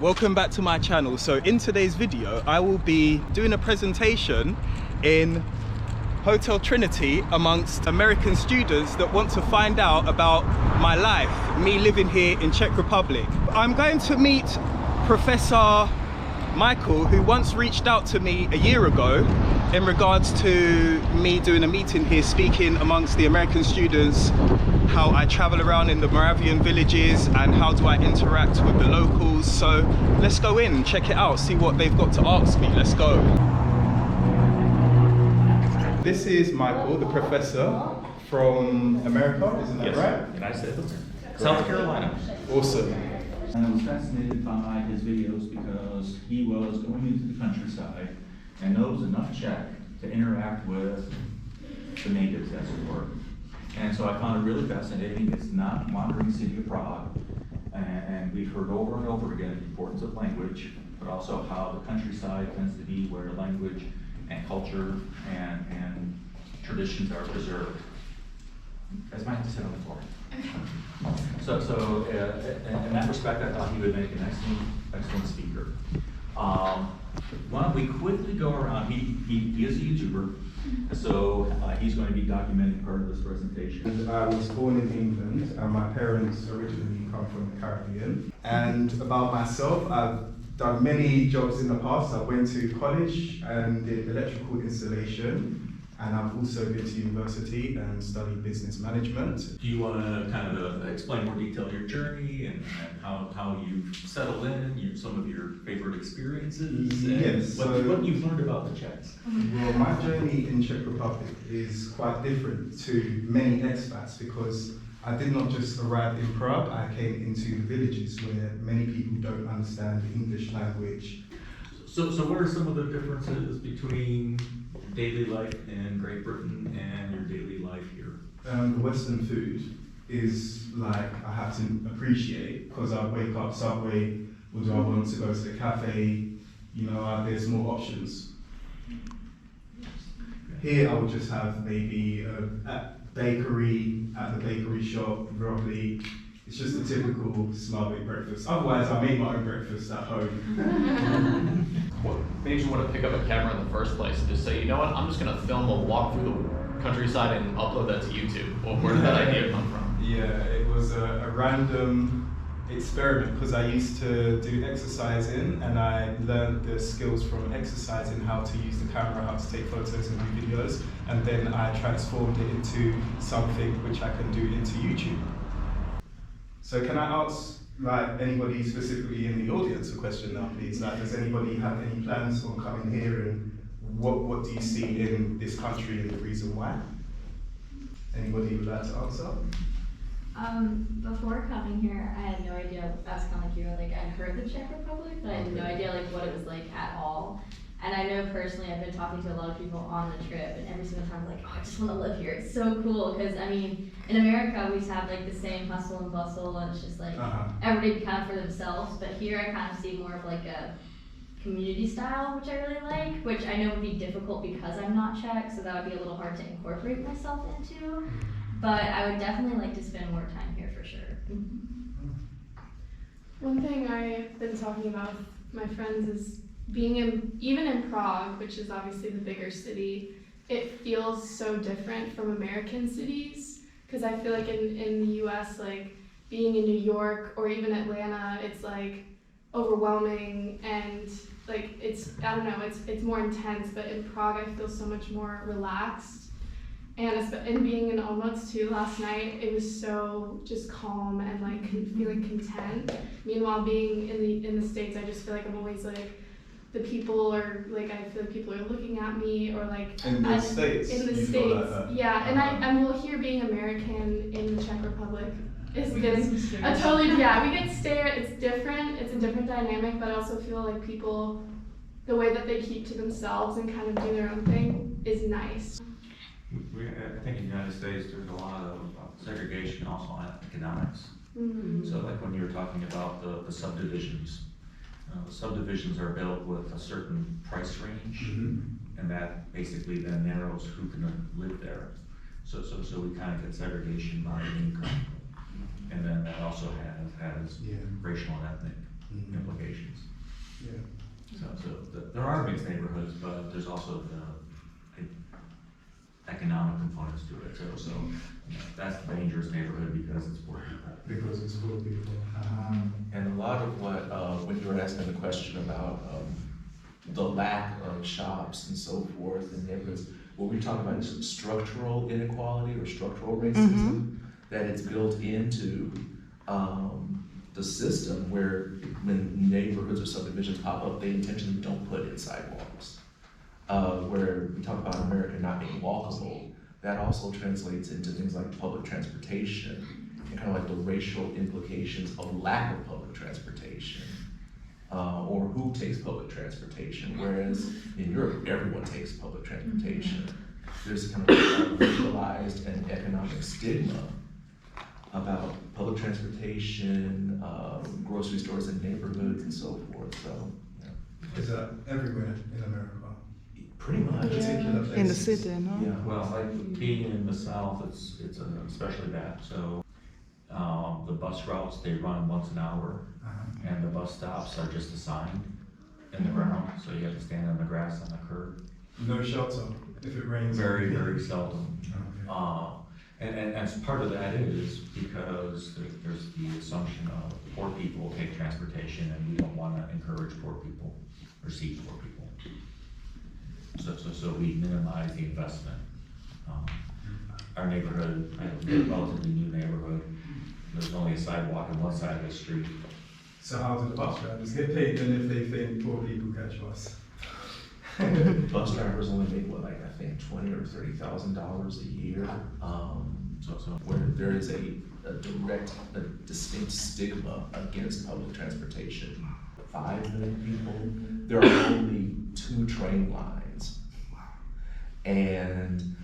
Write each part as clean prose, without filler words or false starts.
Welcome back to my channel. So in today's video I will be doing a presentation in Hotel Trinity amongst American students that want to find out about my life, me living here in Czech Republic. I'm going to meet Professor Michael, who once reached out to me a year ago in regards to me doing a meeting here speaking amongst the American students, how I travel around in the Moravian villages and how do I interact with the locals. So let's go in, check it out, see what they've got to ask me. Let's go. This is Michael, the professor from America, isn't that right? United States. South Carolina. Awesome. And I was fascinated by his videos because he was going into the countryside and knows enough Czech to interact with the natives, as it were. And so I found it really fascinating. It's not wandering city of Prague, and we've heard over and over again the importance of language, but also how the countryside tends to be where language and culture and traditions are preserved. That's my to sit on the floor. So in that respect, I thought he would make an excellent speaker. Why don't we quickly go around? He is a YouTuber, so he's going to be documenting part of this presentation. I was born in England, and my parents originally come from the Caribbean. And about myself, I've done many jobs in the past. I went to college and did electrical installation. And I've also been to university and studied business management. Do you want to kind of explain more detail your journey and how you've settled in, some of your favorite experiences? Yes. What you've learned about the Czechs? Well, my journey in Czech Republic is quite different to many expats because I did not just arrive in Prague, I came into the villages where many people don't understand the English language. So what are some of the differences between daily life in Great Britain and your daily life here? The Western food is like I have to appreciate because I wake up Subway, or do I want to go to the cafe? You know, there's more options. Here I would just have maybe a bakery, at the bakery shop, broccoli. It's just a typical Slavic breakfast. Otherwise, I make my own breakfast at home. What made you want to pick up a camera in the first place and just say, you know what, I'm just going to film a walk through the countryside and upload that to YouTube? Well, where did that idea come from? Yeah, it was a random experiment because I used to do exercising and I learned the skills from exercising, how to use the camera, how to take photos and do videos, and then I transformed it into something which I can do into YouTube. So can I ask anybody specifically in the audience a question now, please? Does anybody have any plans on coming here, and what do you see in this country and the reason why? Anybody would like to answer? Before coming here, I had no idea. I was kind of like you. I'd heard the Czech Republic, but I had no idea what it was like at all. And I know personally, I've been talking to a lot of people on the trip, and every single time I'm like, oh, I just want to live here. It's so cool, because I mean, in America, we have the same hustle and bustle, and it's just everybody kind of for themselves. But here, I kind of see more of a community style, which I really like, which I know would be difficult because I'm not Czech, so that would be a little hard to incorporate myself into. But I would definitely like to spend more time here for sure. One thing I've been talking about with my friends is being even in Prague, which is obviously the bigger city, it feels so different from American cities. Because I feel like in the US, being in New York or even Atlanta, it's overwhelming and it's, I don't know, it's more intense. But in Prague, I feel so much more relaxed. And being in Olomouc too last night, it was so just calm and feeling content. Meanwhile, being in the States, I just feel like I'm always the people are I feel like people are looking at me or in the States. In the States, yeah. And I'm here being American in the Czech Republic is getting a totally we get stared. It's different. It's a different dynamic, but I also feel like people, the way that they keep to themselves and kind of do their own thing is nice. I think in the United States there's a lot of segregation also on economics. Mm-hmm. So when you were talking about the subdivisions, the subdivisions are built with a certain price range, and that basically then narrows who can live there. So we kind of get segregation by income, and then that also has racial and ethnic implications. Yeah. There are mixed neighborhoods, but there's also the economic components to it too. So that's the dangerous neighborhood because it's poor people. Because it's full of people. And a lot of what, when you were asking the question about the lack of shops and so forth in neighborhoods, what we talk about is structural inequality or structural racism, that it's built into the system where when neighborhoods or subdivisions pop up, they intentionally don't put in sidewalks. Where we talk about America not being walkable, that also translates into things like public transportation and kind of like the racial implications of lack of public transportation, or who takes public transportation. Whereas in Europe, everyone takes public transportation. There's kind of a racialized and economic stigma about public transportation, grocery stores in neighborhoods and so forth. So, yeah. Is that everywhere in America? Pretty much. Particular places. In the city, no? Yeah. Well, like being in the South, it's especially bad. So the bus routes, they run once an hour, and the bus stops are just a sign in the ground. So you have to stand on the grass on the curb. No shelter if it rains. Very, very seldom. Okay. And part of that is because there's the assumption of poor people take transportation, and we don't want to encourage poor people or see poor people. So we minimize the investment. Our neighborhood, I have a relatively new neighborhood, there's only a sidewalk on one side of the street. So how do the bus drivers get paid then if they think poor people catch bus? Bus drivers only make what, like I think $20,000 or $30,000 a year. So where there is a distinct stigma against public transportation. 5 million people, there are only 2 train lines. And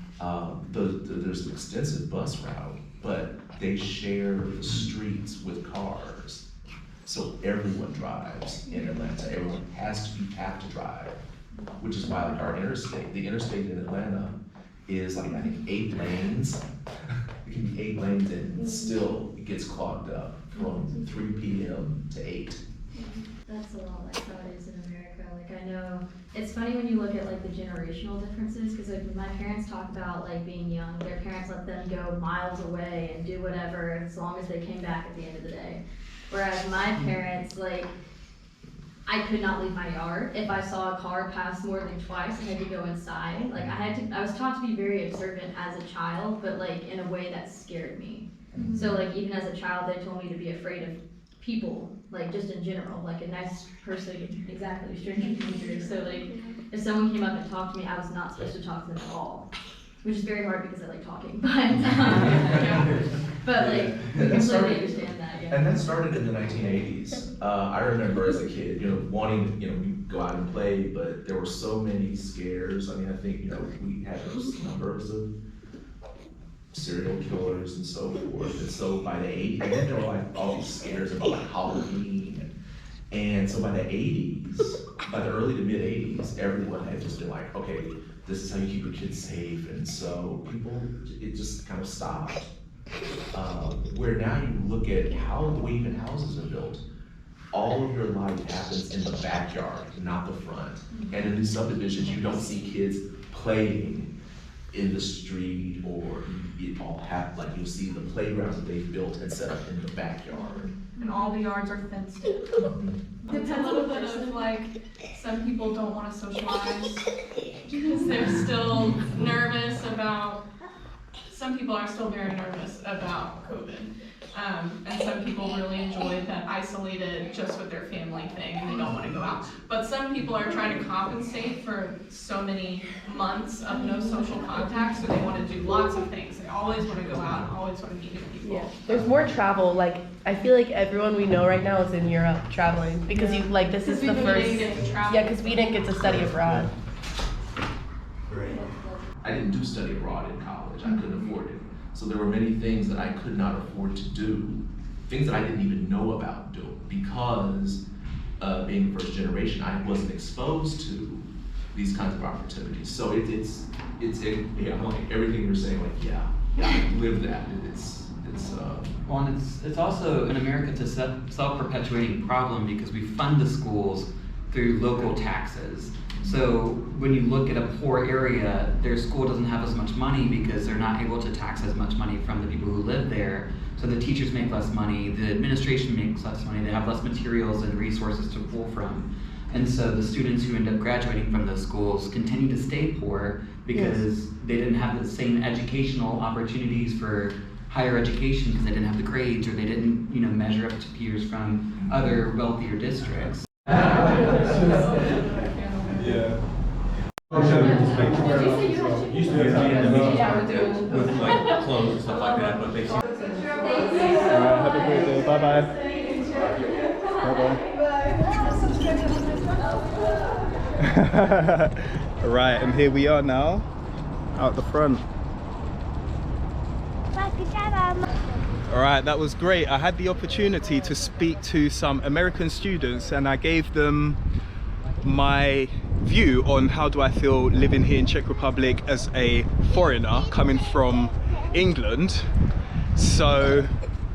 there's an extensive bus route, but they share the streets with cars. So everyone drives in Atlanta, everyone have to drive, which is why like our interstate, the interstate in Atlanta is like I think 8 lanes. It can be 8 lanes and still it gets clogged up from 3 p.m. to 8. That's a lot like how it is in America. Like I know, it's funny when you look at like the generational differences, because like when my parents talk about like being young, their parents let them go miles away and do whatever as long as they came back at the end of the day. Whereas my parents, like, I could not leave my yard. If I saw a car pass more than twice, I had to go inside. Like I was taught to be very observant as a child, but like in a way that scared me. So like even as a child, they told me to be afraid of people, like just in general, like a nice person, exactly, stranger danger. So like if someone came up and talked to me, I was not supposed to talk to them at all, which is very hard because I like talking. But like I completely understand that. Yeah. And that started in the 1980s. I remember as a kid, wanting, we go out and play, but there were so many scares. I mean, I think, we had those numbers of serial killers and so forth. And so by the 80s, and then there were like all these scares about like Halloween. And so by the 80s, by the early to mid 80s, everyone had just been like, okay, this is how you keep your kids safe. And so it just kind of stopped. Where now you look at how the way even houses are built, all of your life happens in the backyard, not the front. And in these subdivisions, you don't see kids playing in the street, or it all happen, like you'll see the playgrounds that they've built and set up in the backyard. And all the yards are fenced in. It's a little bit of like, some people don't want to socialize because they're still nervous about, some people are still very nervous about COVID. And some people really enjoy that isolated, just with their family thing, and they don't want to go out. But some people are trying to compensate for so many months of no social contact, so they want to do lots of things. They always want to go out, and always want to meet new people. Yeah, there's more travel. Like I feel like everyone we know right now is in Europe traveling because this is the first. Didn't get to travel. Yeah, because we didn't get to study abroad. Great. I didn't do study abroad in college. I couldn't afford it. So there were many things that I could not afford to do, things that I didn't even know about doing, because being first generation, I wasn't exposed to these kinds of opportunities. So I'm like everything you're saying, like, yeah, I lived that. It's Well, and it's also, in America, it's a self-perpetuating problem because we fund the schools through local taxes. So when you look at a poor area, their school doesn't have as much money because they're not able to tax as much money from the people who live there. So the teachers make less money, the administration makes less money, they have less materials and resources to pull from. And so the students who end up graduating from those schools continue to stay poor because they didn't have the same educational opportunities for higher education because they didn't have the grades or they didn't, measure up to peers from other wealthier districts. Yeah. Used to be Vietnamese with like clothes and stuff like that, but they. Alright, have a great day. Bye bye. Bye bye. Right, and here we are now, out the front. Alright, that was great. I had the opportunity to speak to some American students and I gave them my view on how do I feel living here in Czech Republic as a foreigner coming from England. So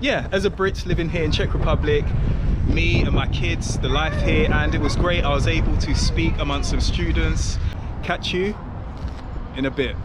yeah, as a Brit living here in Czech Republic, me and my kids, the life here, and it was great. I was able to speak amongst some students. Catch you in a bit.